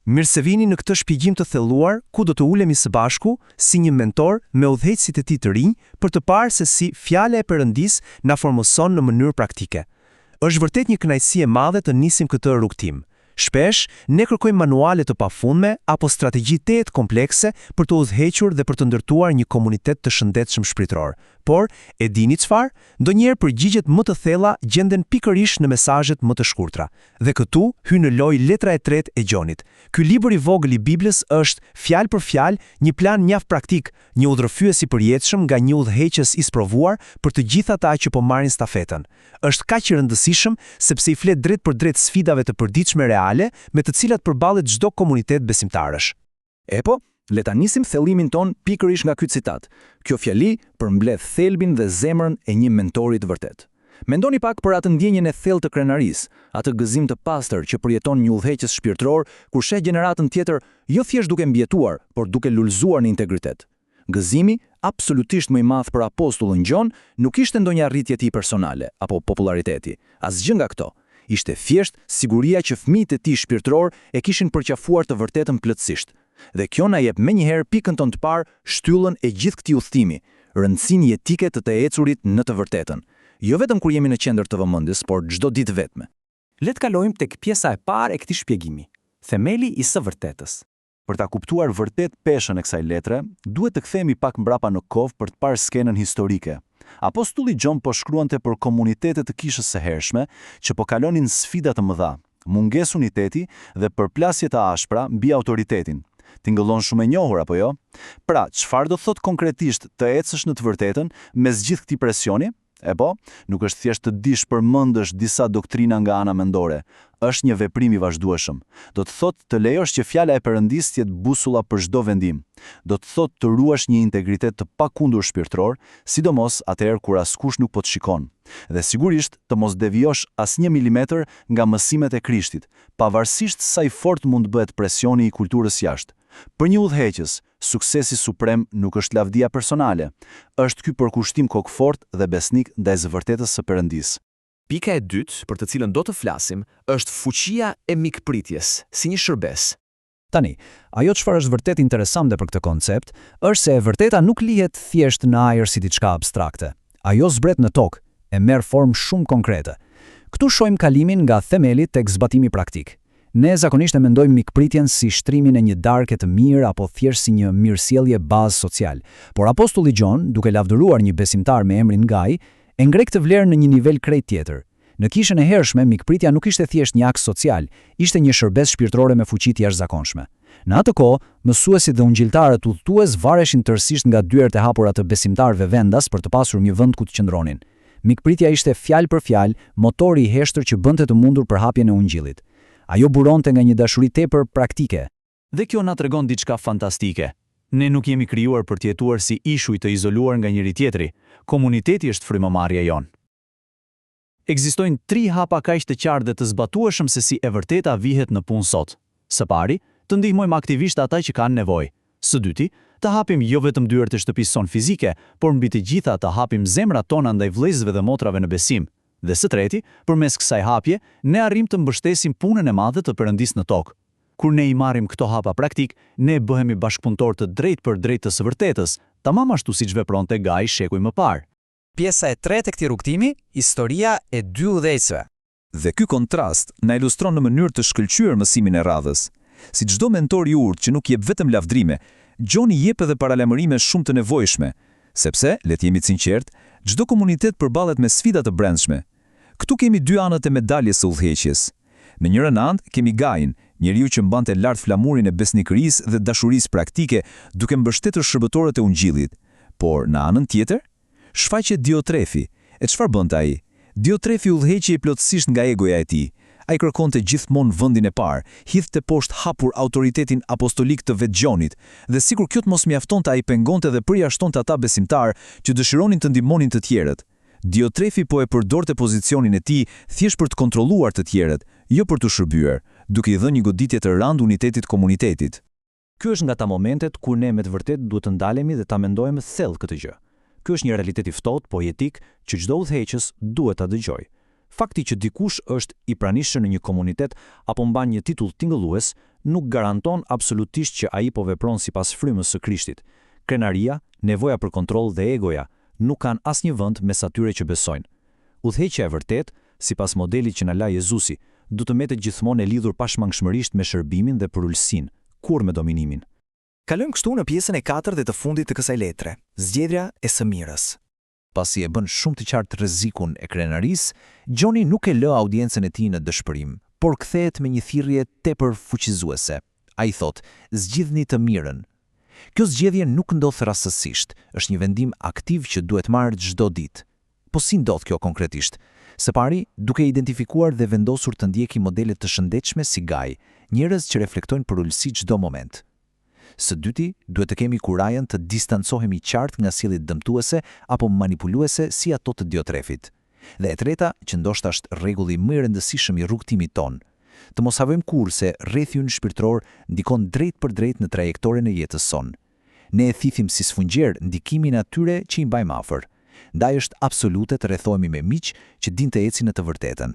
Mirë se vini në këtë shpjegim të thelluar, ku do të ulemi së bashku, si një mentor me udhëheqësit e tij të rinj, për të parë se si fjala e Perëndisë na formoson në mënyrë praktike. Është vërtet një kënaqësi e madhe të nisim këtë rrugtim. Shpesh, ne kërkojmë manuale të pafundme apo strategji të komplekse për të udhëhequr dhe për të ndërtuar një komunitet të shëndetshëm shpirtëror. Por, e dini çfarë? Ndonjëherë përgjigjet më të thella gjenden pikërisht në mesazhet më të shkurtra. Dhe këtu hyn në lojë letra e tretë e Gjonit. Ky libër i vogël i Biblës është fjalë për fjalë një plan mjaft praktik, një udhërfyes i përjetshëm nga një udhëheqës i sprovuar për të gjithë ata që po marrin stafetën. Është kaq i rëndësishëm sepse i flet drejt për drejt sfidave të përditshme reale me të cilat përballet çdo komunitet besimtarësh. Le ta nisim thellimin ton pikërisht nga ky citat. Kjo fjali përmbledh thelbin dhe zemrën e një mentori të vërtet. Mendoni pak për atë ndjenjen e thellë të krenarisë, atë gëzim të pastër që përjeton një udhëheqës shpirtëror kur sheh gjeneratën tjetër jo thjesht duke mbjetuar, por duke lulëzuar në integritet. Gëzimi, absolutisht më i madh për apostullin Gjon, nuk ishte ndonjë arritje e tij personale apo populariteti, asgjë nga këto. Ishte thjesht siguria që fëmijët e tij shpirtëror e kishin përqafuar të vërtetën plotësisht. Dhe kjo na jep menjëherë pikën tonë të parë, shtyllën e gjithë këtij udhëtimi, rëndësinë jetike të ecurit në të vërtetën, jo vetëm kur jemi në qendër të vëmendjes, por çdo ditë vetme. Le të kalojmë tek pjesa e parë e këtij shpjegimi, themeli i së vërtetës. Për ta kuptuar vërtet peshën e kësaj letre, duhet të kthehemi pak mbrapa në kohë për të parë skenën historike. Apostulli Gjon po shkruante për komunitete të kishës së hershme që po kalonin sfida të mëdha, mungesë uniteti dhe përplasje të ashpra mbi autoritetin. Tingëllon shumë e njohur apo jo? Pra, çfarë do thot konkretisht të ecësh në të vërtetën mes gjithë këtij presioni? Nuk është thjesht të dish përmendësh disa doktrina nga ana mendore. Është një veprim i vazhdueshëm. Do të thotë të lejosh që fjala e Perëndisë të jetë busulla për çdo vendim. Do të thotë të ruash një integritet të pakundur shpirtëror, sidomos atëherë kur askush nuk po të shikon. Dhe sigurisht të mos devijosh asnjë milimetër nga mësimet e Krishtit, pavarësisht sa i fortë mund të bëhet presioni i kulturës jashtë. Për një udhëheqës, suksesi suprem nuk është lavdia personale, është ky përkushtim kokfort dhe besnik ndaj së vërtetës së Perëndisë. Pika e dytë, për të cilën do të flasim, është fuqia e mikpritjes, si një shërbes. Tani, ajo çfarë është vërtet interesante për këtë koncept, është se e vërteta nuk lihet thjesht në ajër si diçka abstrakte. Ajo zbret në tokë, e merr formë shumë konkrete. Ktu shohim kalimin nga themeli tek zbatimi praktik. Ne zakonisht e mendojmë mikpritjen si shtrimin e një darke të mirë apo thjesht si një mirësjellje bazë social. Por apostulli Gjon, duke lavdëruar një besimtar me emrin Gaj, e ngre këtë vlerë në një nivel krejt tjetër. Në kishën e hershme, mikpritja nuk ishte thjesht një akt social, ishte një shërbes shpirtërore me fuqi të jashtëzakonshme. Në atë kohë, mësuesit dhe ungjilltarët udhëtues vareshin tërësisht nga dyert e hapura të besimtarëve vendas për të pasur një vend ku të qëndronin. Mikpritja ishte fjalë për fjalë motori i heshtër që bënte të mundur përhapjen e ungjillit. Ajo buronte nga një dashuri tepër praktike. Dhe kjo na tregon diçka fantastike. Ne nuk jemi krijuar për të jetuar si ishuj të izoluar nga njëri tjetri. Komuniteti është frymëmarrja jonë. Ekzistojnë 3 hapa kaq të qartë dhe të zbatueshëm se si e vërteta vihet në punë sot. Së pari, të ndihmojmë aktivisht ata që kanë nevojë. Së dyti, të hapim jo vetëm dyert e shtëpisë sonë fizike, por mbi të gjitha të hapim zemrat tona ndaj vëllezërve dhe motrave në besim. Dhe së treti, përmes kësaj hapje, ne arrim të mbështesim punën e madhe të Perëndisë në tokë. Kur ne i marrim këto hapa praktik, ne bëhemi bashkëpunëtor të drejtë për drejtë të së vërtetës, tamam ashtu siç vepronte Gaj shekuj më parë. Pjesa e tretë e këtij rrugtimi, historia e 2 udhëheqësve. Dhe ky kontrast na ilustron në mënyrë të shkëlqyer mësimin e radhës. Si çdo mentor i urtë që nuk jep vetëm lavdrime, Gjoni jep edhe paralajmërime shumë të nevojshme, sepse, le të jemi të sinqertë, çdo komunitet përballet me sfida të brendshme. Këtu kemi 2 anët e medaljes së udhëheqjes. Në njërin anë kemi Gajin, njeriu që mbante lart flamurin e besnikërisë dhe dashurisë praktike, duke mbështetur shërbëtorët e ungjillit. Por në anën tjetër, shfaqet Diotrefi. E çfarë bënte ai? Diotrefi udhëheqej plotësisht nga egoja e tij. Ai kërkonte gjithmonë vendin e parë, hidhte poshtë hapur autoritetin apostolik të vet Gjonit, dhe sikur kjo të mos mjaftonte, ai pengonte dhe përjashtonte ata besimtarë që dëshironin të ndihmonin të tjerët. Diotrefi po e përdorte pozicionin e tij thjesht për të kontrolluar të tjerët, jo për të shërbyer, duke i dhënë një goditje të rëndë unitetit komunitetit. Ky është nga ta momentet kur ne me të vërtetë duhet të ndalemi dhe ta mendojmë thellë këtë gjë. Ky është një realitet i ftohtë, po etik, që çdo udhëheqës duhet ta dëgjojë. Fakti që dikush është i pranishëm në një komunitet apo mban një titull tingëllues nuk garanton absolutisht që ai po vepron sipas frymës së Krishtit. Krenaria, nevoja për kontroll dhe egoja nuk kanë asnjë vend mes atyre që besojnë. Udhëheqja e vërtet, sipas modelit që na la Jezusi, du të metet gjithmonë e lidhur pashmangshmërisht me shërbimin dhe përulësinë, kur me dominimin. Kalojmë kështu në pjesën e 4 dhe të fundit të kësaj letre, zgjedhja e së mirës. Pasi e bën shumë të qartë rrezikun e krenarisë, Gjoni nuk e lë audiencën e tij në dëshpërim, por kthehet me një thirrje tepër fuqizuese. Ai thotë: "Zgjidhni të mirën." Kjo zgjedhje nuk ndodh rastësisht, është një vendim aktiv që duhet marrë çdo ditë. Po si ndodh kjo konkretisht? Së pari, duke identifikuar dhe vendosur të ndjeki modele të shëndetshme si Gai, njerëz që reflektojnë përulësi çdo moment. Së dyti, duhet të kemi kurajën të distancohemi qartë nga sjelljet dëmtuese apo manipuluese si ato të Diotrefit. Dhe e treta, që ndoshta është rregulli më i rëndësishëm i rrugtimit ton, të mos havojmë kurrë se rrethi ynë shpirtëror ndikon drejt për drejt në trajektoren e jetës son. Ne e thithim si sfungjer ndikimin atyre që i mbajmë afër. Ndaj është absolute të rrethohemi me miq që dinë të ecin në të vërtetën.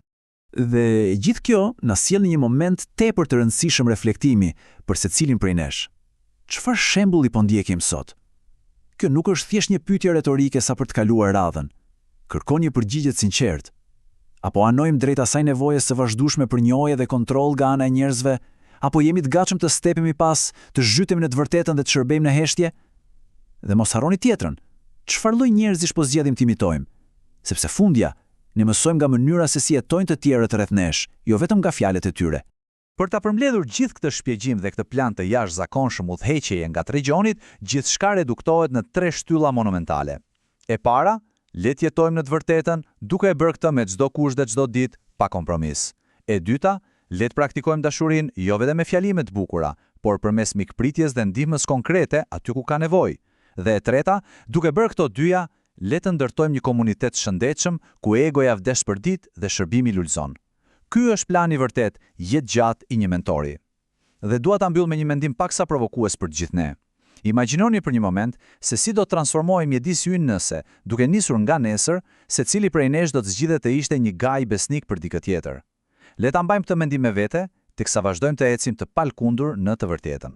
Dhe gjithë kjo na sjell në një moment tepër të rëndësishëm reflektimi për secilin prej nesh. Çfarë shembulli po ndjekim sot? Kjo nuk është thjesht një pyetje retorike sa për të kaluar radhën. Kërkon një përgjigje të sinqertë. Apo anojmë drejt asaj nevoje së vazhdueshme për njohje dhe kontroll nga ana e njerëzve, apo jemi të gatshëm të stepemi pas, të zhytemi në të vërtetën dhe të shërbejmë në heshtje? Dhe mos harroni tjetrën. Çfarë lloj njerëzish po zgjedhim të imitojmë? Sepse fundja, ne mësojmë nga mënyra se si jetojnë të tjerët rreth nesh, jo vetëm nga fjalët e tyre. Për ta përmbledhur gjithë këtë shpjegim dhe këtë plan të jashtëzakonshëm udhëheqjeje nga tregjonit, gjithçka reduktohet në 3 shtylla monumentale. E para, le të jetojmë në të vërtetën, duke e bërë këtë me çdo kusht dhe çdo ditë, pa kompromis. E dyta, le të praktikojmë dashurinë jo vetëm me fjalime të bukura, por përmes mikpritjes dhe ndihmës konkrete aty ku ka nevojë. Dhe e treta, duke bërë këto dyja, le të ndërtojmë një komunitet shëndetshëm ku egoja vdes për ditë dhe shërbimi lulëzon. Ky është plani i vërtet, jetë gjatë i një mentori. Dhe dua ta mbyll me një mendim paksa provokues për të gjithë ne. Imagjinoni për një moment se si do të transformohej mjedisi ynë nëse, duke nisur nga nesër, secili prej nesh do të zgjidhet të ishte një Gai besnik për dikë tjetër. Le ta mbajmë këtë mendim me vete, teksa vazhdojmë të ecim të palkundur në të vërtetën.